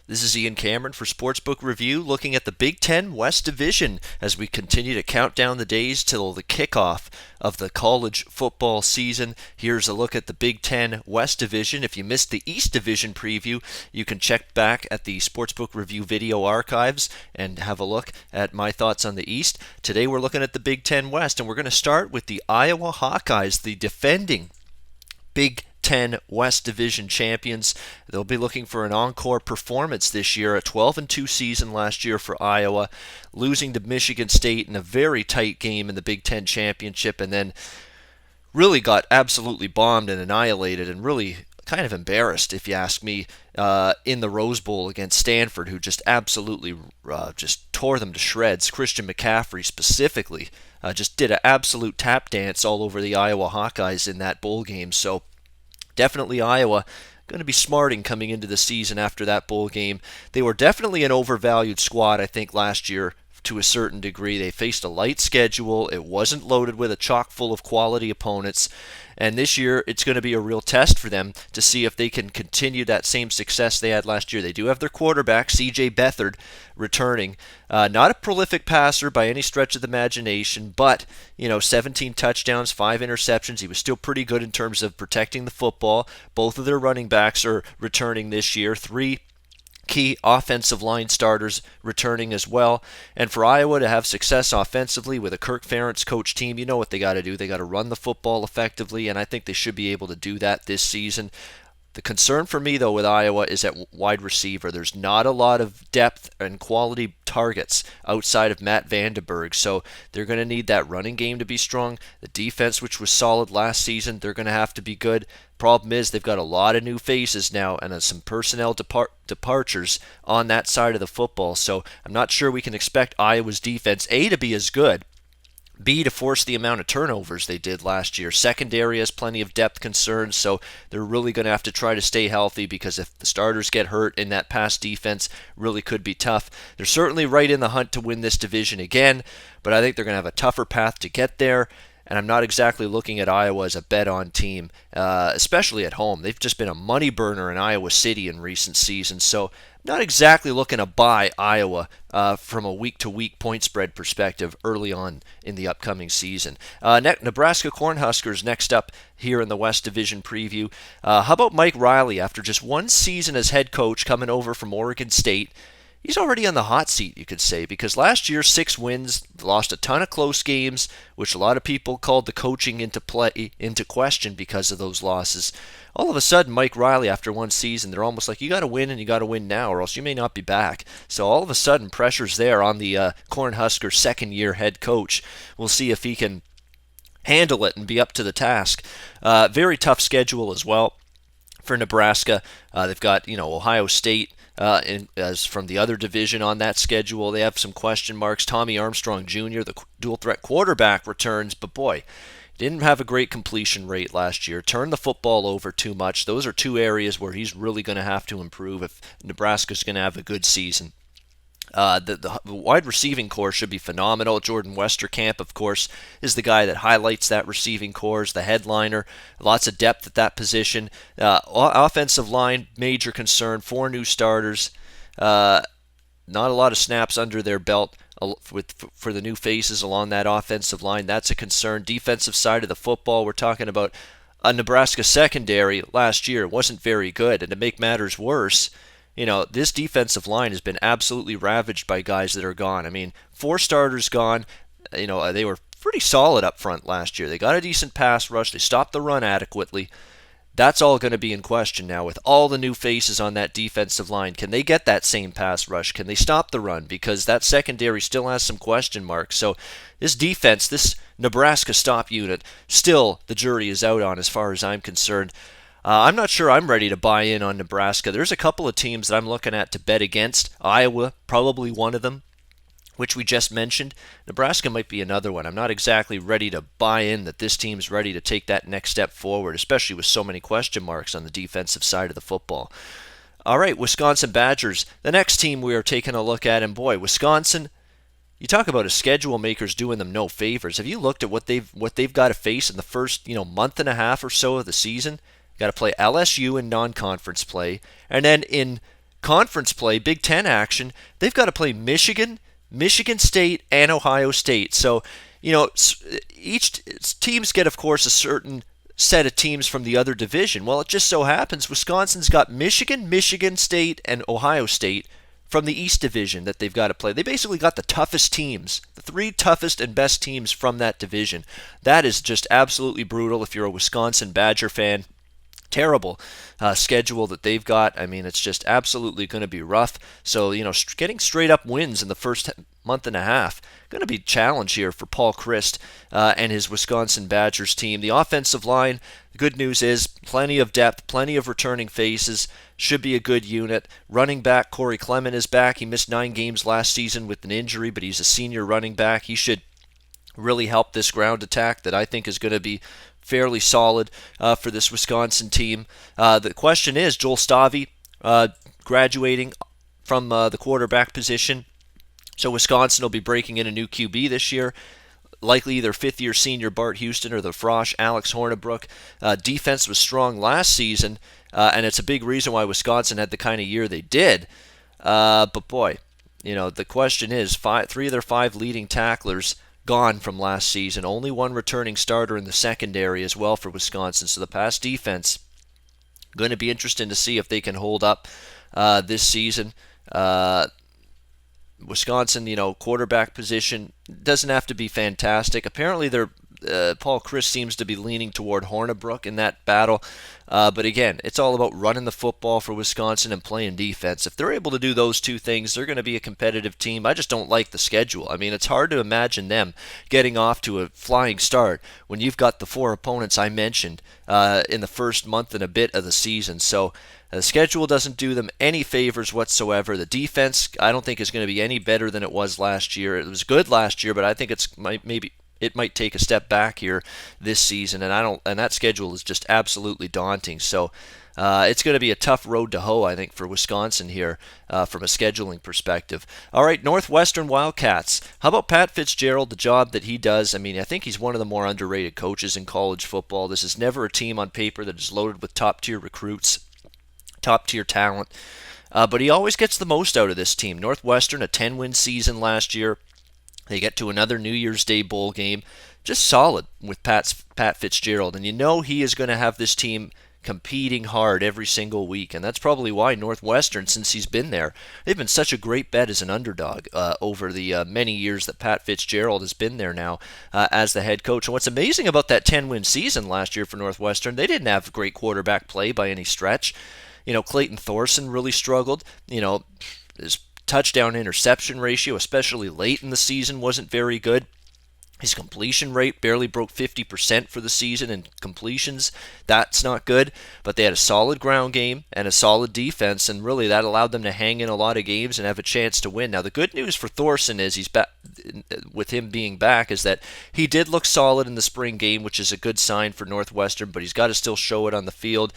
This is Ian Cameron for Sportsbook Review, looking at the Big Ten West Division as we continue to count down the days till the kickoff of the college football season. Here's a look at the Big Ten West Division. If you missed the East Division preview, you can check back at the Sportsbook Review video archives and have a look at my thoughts on the East. Today we're looking at the Big Ten West, and we're going to start with the Iowa Hawkeyes, the defending Big Ten West Division champions. They'll be looking for an encore performance this year. A 12-2 season last year for Iowa, losing to Michigan State in a very tight game in the Big Ten championship, and then really got absolutely bombed and annihilated and really kind of embarrassed, if you ask me, in the Rose Bowl against Stanford, who just absolutely just tore them to shreds. Christian McCaffrey specifically just did an absolute tap dance all over the Iowa Hawkeyes in that bowl game. So definitely Iowa going to be smarting coming into the season after that bowl game. They were definitely an overvalued squad, I think, last year to a certain degree. They faced a light schedule. It wasn't loaded with a chock full of quality opponents. And this year, it's going to be a real test for them to see if they can continue that same success they had last year. They do have their quarterback, C.J. Beathard, returning. Not a prolific passer by any stretch of the imagination, but 17 touchdowns, 5 interceptions. He was still pretty good in terms of protecting the football. Both of their running backs are returning this year. 3 key offensive line starters returning as well. And for Iowa to have success offensively with a Kirk Ferentz coach team, you know what they got to do. They got to run the football effectively, and I think they should be able to do that this season. The concern for me, though, with Iowa is at wide receiver. There's not a lot of depth and quality targets outside of Matt Vandenberg, so they're going to need that running game to be strong. The defense, which was solid last season, they're going to have to be good. Problem is, they've got a lot of new faces now and some personnel departures on that side of the football, so I'm not sure we can expect Iowa's defense, A, to be as good, B, to force the amount of turnovers they did last year. Secondary has plenty of depth concerns, so they're really going to have to try to stay healthy, because if the starters get hurt in that pass defense, really could be tough. They're certainly right in the hunt to win this division again, but I think they're going to have a tougher path to get there. And I'm not exactly looking at Iowa as a bet-on team, especially at home. They've just been a money burner in Iowa City in recent seasons, so not exactly looking to buy Iowa from a week-to-week point spread perspective early on in the upcoming season. Nebraska Cornhuskers next up here in the West Division preview. How about Mike Riley? After just one season as head coach coming over from Oregon State, he's already on the hot seat, you could say, because last year, 6 wins, lost a ton of close games, which a lot of people called the coaching into question because of those losses. All of a sudden, Mike Riley, after one season, they're almost like, you got to win, and you got to win now, or else you may not be back. So all of a sudden, pressure's there on the Cornhusker second-year head coach. We'll see if he can handle it and be up to the task. Very tough schedule as well for Nebraska. They've got Ohio State as from the other division on that schedule. They have some question marks. Tommy Armstrong Jr., the dual threat quarterback, returns, but boy, didn't have a great completion rate last year. Turned the football over too much. Those are 2 areas where he's really going to have to improve if Nebraska's going to have a good season. The wide receiving core should be phenomenal. Jordan Westerkamp, of course, is the guy that highlights that receiving core, is the headliner. Lots of depth at that position. Offensive line, major concern. 4 new starters. Not a lot of snaps under their belt for the new faces along that offensive line. That's a concern. Defensive side of the football, we're talking about a Nebraska secondary last year wasn't very good. And to make matters worse, this defensive line has been absolutely ravaged by guys that are gone. I mean, 4 starters gone. They were pretty solid up front last year. They got a decent pass rush. They stopped the run adequately. That's all going to be in question now with all the new faces on that defensive line. Can they get that same pass rush? Can they stop the run? Because that secondary still has some question marks. So this defense, this Nebraska stop unit, still the jury is out on as far as I'm concerned. I'm not sure I'm ready to buy in on Nebraska. There's a couple of teams that I'm looking at to bet against. Iowa, probably one of them, which we just mentioned. Nebraska might be another one. I'm not exactly ready to buy in that this team's ready to take that next step forward, especially with so many question marks on the defensive side of the football. All right, Wisconsin Badgers, the next team we are taking a look at, and boy, Wisconsin, you talk about a schedule makers doing them no favors. Have you looked at what they've got to face in the first month and a half or so of the season? Got to play LSU in non-conference play, and then in conference play, Big Ten action, they've got to play Michigan, Michigan State, and Ohio State. So, each teams get, of course, a certain set of teams from the other division. Well, it just so happens Wisconsin's got Michigan, Michigan State, and Ohio State from the East Division that they've got to play. They basically got the toughest teams, the three toughest and best teams from that division. That is just absolutely brutal if you're a Wisconsin Badger fan. Terrible schedule that they've got. I mean, it's just absolutely going to be rough. So, getting straight up wins in the first month and a half, going to be a challenge here for Paul Chryst and his Wisconsin Badgers team. The offensive line, the good news is plenty of depth, plenty of returning faces, should be a good unit. Running back Corey Clement is back. He missed 9 games last season with an injury, but he's a senior running back. He should really help this ground attack that I think is going to be fairly solid for this Wisconsin team. The question is, Joel Stave graduating from the quarterback position. So Wisconsin will be breaking in a new QB this year. Likely either fifth-year senior Bart Houston or the Frosh Alex Hornibrook. Defense was strong last season, and it's a big reason why Wisconsin had the kind of year they did. But boy, the question is, 3 of their 5 leading tacklers gone from last season. Only one returning starter in the secondary as well for Wisconsin. So the pass defense, going to be interesting to see if they can hold up this season. Wisconsin, quarterback position doesn't have to be fantastic. Apparently, Paul Chryst seems to be leaning toward Hornibrook in that battle. But again, it's all about running the football for Wisconsin and playing defense. If they're able to do those two things, they're going to be a competitive team. I just don't like the schedule. I mean, it's hard to imagine them getting off to a flying start when you've got the 4 opponents I mentioned in the first month and a bit of the season. So the schedule doesn't do them any favors whatsoever. The defense, I don't think, is going to be any better than it was last year. It was good last year, but I think it might take a step back here this season, and that schedule is just absolutely daunting. So it's going to be a tough road to hoe, I think, for Wisconsin here from a scheduling perspective. All right, Northwestern Wildcats. How about Pat Fitzgerald, the job that he does? I mean, I think he's one of the more underrated coaches in college football. This is never a team on paper that is loaded with top-tier recruits, top-tier talent, but he always gets the most out of this team. Northwestern, a 10-win season last year. They get to another New Year's Day bowl game. Just solid with Pat Fitzgerald. And he is going to have this team competing hard every single week. And that's probably why Northwestern, since he's been there, they've been such a great bet as an underdog over the many years that Pat Fitzgerald has been there now as the head coach. And what's amazing about that 10-win season last year for Northwestern, they didn't have great quarterback play by any stretch. Clayton Thorson really struggled. His touchdown-interception ratio, especially late in the season, wasn't very good. His completion rate barely broke 50% for the season in completions. That's not good, but they had a solid ground game and a solid defense, and really that allowed them to hang in a lot of games and have a chance to win. Now, the good news for Thorson is he's back, with him being back, is that he did look solid in the spring game, which is a good sign for Northwestern, but he's got to still show it on the field.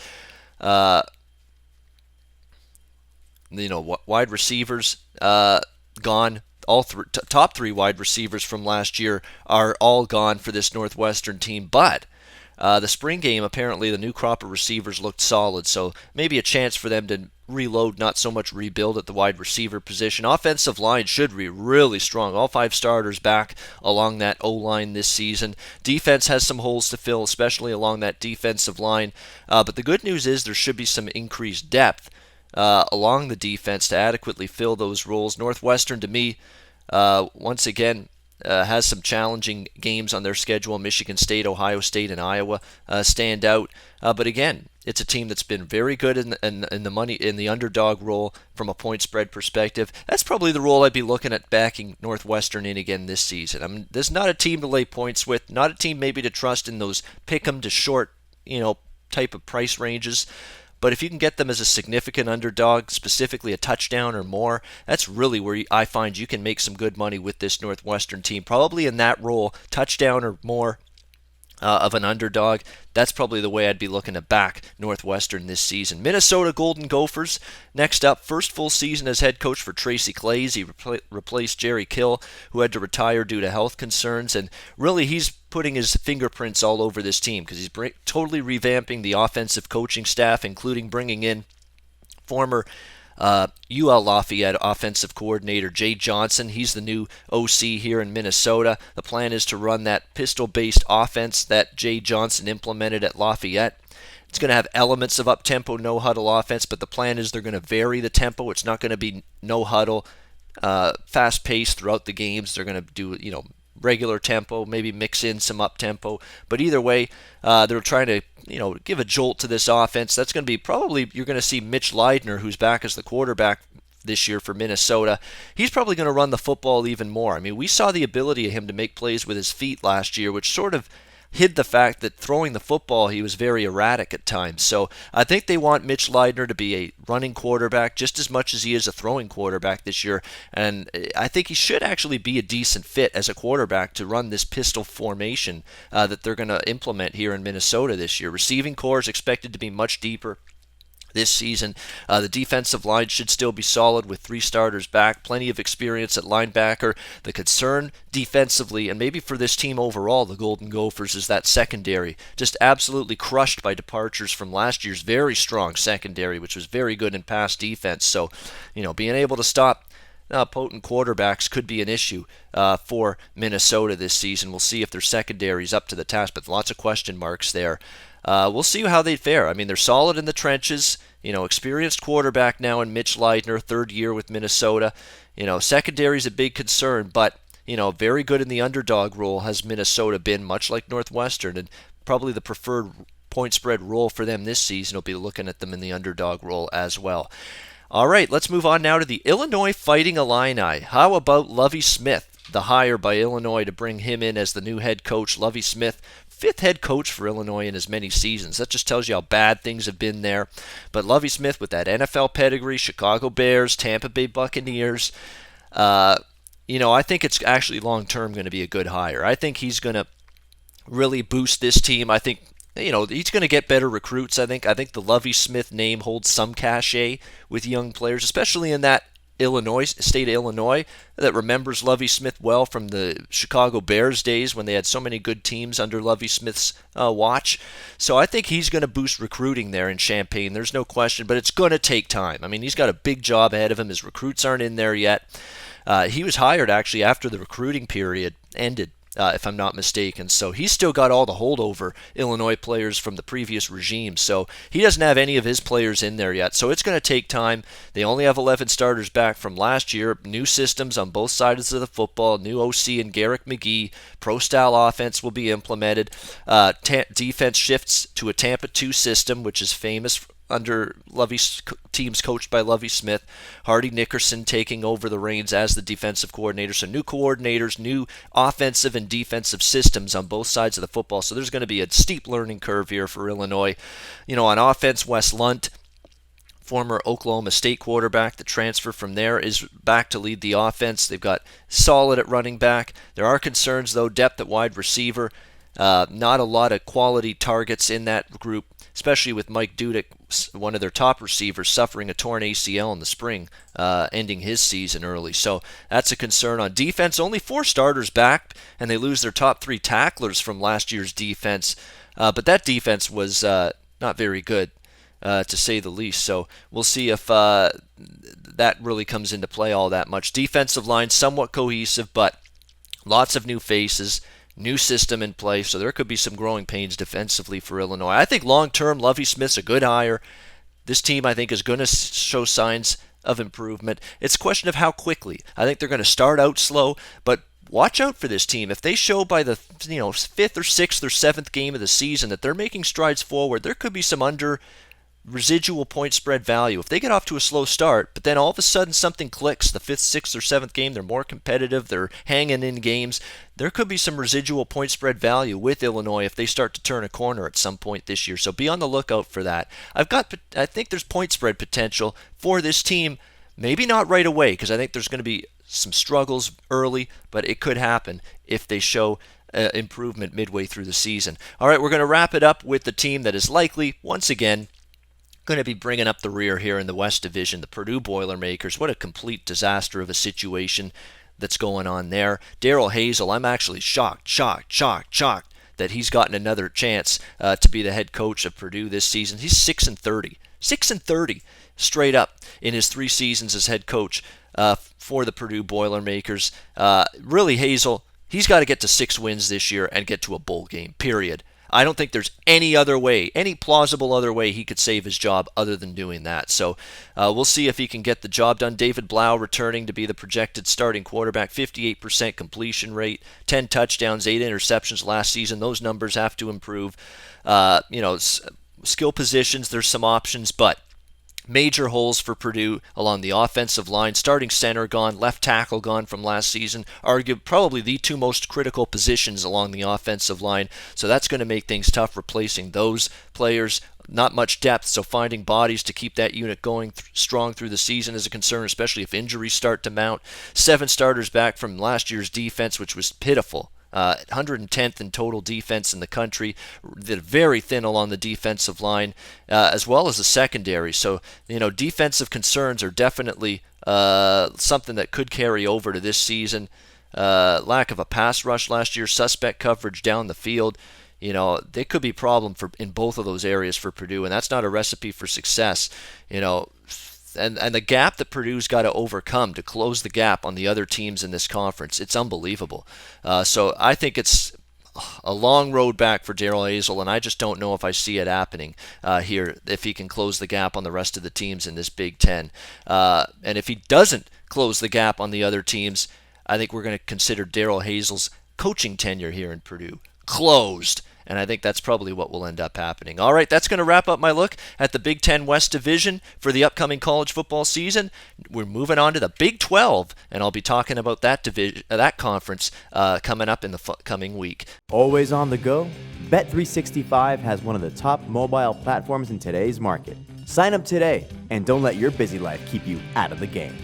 Wide receivers gone. All top 3 wide receivers from last year are all gone for this Northwestern team. But the spring game, apparently the new crop of receivers looked solid. So maybe a chance for them to reload, not so much rebuild at the wide receiver position. Offensive line should be really strong. All 5 starters back along that O-line this season. Defense has some holes to fill, especially along that defensive line. But the good news is there should be some increased depth along the defense to adequately fill those roles. Northwestern, to me, once again, has some challenging games on their schedule. Michigan State, Ohio State, and Iowa stand out. But again, it's a team that's been very good in the underdog role from a point spread perspective. That's probably the role I'd be looking at backing Northwestern in again this season. I mean, there's not a team to lay points with, not a team maybe to trust in those pick 'em to short, type of price ranges. But if you can get them as a significant underdog, specifically a touchdown or more, that's really where I find you can make some good money with this Northwestern team. Probably in that role, touchdown or more of an underdog. That's probably the way I'd be looking to back Northwestern this season. Minnesota Golden Gophers, next up, first full season as head coach for Tracy Claeys. He replaced Jerry Kill, who had to retire due to health concerns, and really he's putting his fingerprints all over this team because he's totally revamping the offensive coaching staff, including bringing in former UL Lafayette offensive coordinator Jay Johnson, he's the new OC here in Minnesota. The plan is to run that pistol-based offense that Jay Johnson implemented at Lafayette. It's going to have elements of up-tempo, no-huddle offense, but the plan is they're going to vary the tempo. It's not going to be no-huddle, fast-paced throughout the games. They're going to do, regular tempo, maybe mix in some up-tempo. But either way, they're trying to, give a jolt to this offense. That's going to be probably, you're going to see Mitch Leidner, who's back as the quarterback this year for Minnesota. He's probably going to run the football even more. I mean, we saw the ability of him to make plays with his feet last year, which sort of hid the fact that throwing the football, he was very erratic at times. So I think they want Mitch Leidner to be a running quarterback just as much as he is a throwing quarterback this year. And I think he should actually be a decent fit as a quarterback to run this pistol formation that they're going to implement here in Minnesota this year. Receiving core is expected to be much deeper this season. The defensive line should still be solid with 3 starters back, plenty of experience at linebacker. The concern defensively, and maybe for this team overall, the Golden Gophers, is that secondary. Just absolutely crushed by departures from last year's very strong secondary, which was very good in pass defense. So, being able to stop potent quarterbacks could be an issue for Minnesota this season. We'll see if their secondary is up to the task, but lots of question marks there. We'll see how they fare. I mean, they're solid in the trenches. Experienced quarterback now in Mitch Leidner, 3rd year with Minnesota. Secondary's a big concern, but very good in the underdog role has Minnesota been, much like Northwestern, and probably the preferred point spread role for them this season will be looking at them in the underdog role as well. All right, let's move on now to the Illinois Fighting Illini. How about Lovie Smith, the hire by Illinois to bring him in as the new head coach? Lovie Smith, 5th head coach for Illinois in as many seasons. That just tells you how bad things have been there. But Lovie Smith with that NFL pedigree, Chicago Bears, Tampa Bay Buccaneers, I think it's actually long-term going to be a good hire. I think he's going to really boost this team. I think he's going to get better recruits, I think. I think the Lovie Smith name holds some cachet with young players, especially in that state of Illinois, that remembers Lovie Smith well from the Chicago Bears days when they had so many good teams under Lovie Smith's watch. So I think he's going to boost recruiting there in Champaign. There's no question, but it's going to take time. I mean, he's got a big job ahead of him. His recruits aren't in there yet. He was hired actually after the recruiting period ended, if I'm not mistaken. So he's still got all the holdover Illinois players from the previous regime. So he doesn't have any of his players in there yet. So it's going to take time. They only have 11 starters back from last year. New systems on both sides of the football. New OC and Garrick McGee. Pro-style offense will be implemented. Defense shifts to a Tampa 2 system, which is famous under Lovie's teams coached by Lovie Smith. Hardy Nickerson taking over the reins as the defensive coordinator. So new coordinators, new offensive and defensive systems on both sides of the football. So there's going to be a steep learning curve here for Illinois. On offense, Wes Lunt, former Oklahoma State quarterback, the transfer from there, is back to lead the offense. They've got solid at running back. There are concerns, though, depth at wide receiver. Not a lot of quality targets in that group, especially with Mike Dudek, one of their top receivers, suffering a torn ACL in the spring, ending his season early. So that's a concern. On defense, only 4 starters back, and they lose their top 3 tacklers from last year's defense. But that defense was not very good, to say the least. So we'll see if that really comes into play all that much. Defensive line, somewhat cohesive, but lots of new faces. New system in place, so there could be some growing pains defensively for Illinois. I think long-term, Lovie Smith's a good hire. This team, I think, is going to show signs of improvement. It's a question of how quickly. I think they're going to start out slow, but watch out for this team. If they show by the 5th or 6th or 7th game of the season that they're making strides forward, there could be some residual point spread value. If they get off to a slow start, but then all of a sudden something clicks, the 5th, 6th, or 7th game, they're more competitive, they're hanging in games, there could be some residual point spread value with Illinois if they start to turn a corner at some point this year. So be on the lookout for that. I think there's point spread potential for this team, maybe not right away, because I think there's going to be some struggles early, but it could happen if they show improvement midway through the season. All right, we're going to wrap it up with the team that is likely, once again, going to be bringing up the rear here in the West Division, the Purdue Boilermakers. What a complete disaster of a situation that's going on there. Darrell Hazel, I'm actually shocked that he's gotten another chance to be the head coach of Purdue this season. He's 6-30. straight up in his 3 seasons as head coach for the Purdue Boilermakers. Really, Hazel, he's got to get to 6 wins this year and get to a bowl game, period. I don't think there's any other way, any plausible other way he could save his job other than doing that. So we'll see if he can get the job done. David Blau returning to be the projected starting quarterback, 58% completion rate, 10 touchdowns, 8 interceptions last season. Those numbers have to improve. Skill positions, there's some options, but major holes for Purdue along the offensive line. Starting center gone, left tackle gone from last season. Probably the 2 most critical positions along the offensive line. So that's going to make things tough replacing those players. Not much depth, so finding bodies to keep that unit going strong through the season is a concern, especially if injuries start to mount. 7 starters back from last year's defense, which was pitiful. 110th in total defense in the country. They're very thin along the defensive line, as well as the secondary. So, defensive concerns are definitely something that could carry over to this season. Lack of a pass rush last year, suspect coverage down the field. They could be a problem in both of those areas for Purdue, and that's not a recipe for success. And the gap that Purdue's got to overcome to close the gap on the other teams in this conference, it's unbelievable. So I think it's a long road back for Darrell Hazell, and I just don't know if I see it happening here, if he can close the gap on the rest of the teams in this Big Ten. And if he doesn't close the gap on the other teams, I think we're going to consider Darrell Hazell's coaching tenure here in Purdue closed. And I think that's probably what will end up happening. All right, that's going to wrap up my look at the Big Ten West Division for the upcoming college football season. We're moving on to the Big 12, and I'll be talking about that conference coming up in the coming week. Always on the go? Bet365 has one of the top mobile platforms in today's market. Sign up today, and don't let your busy life keep you out of the game.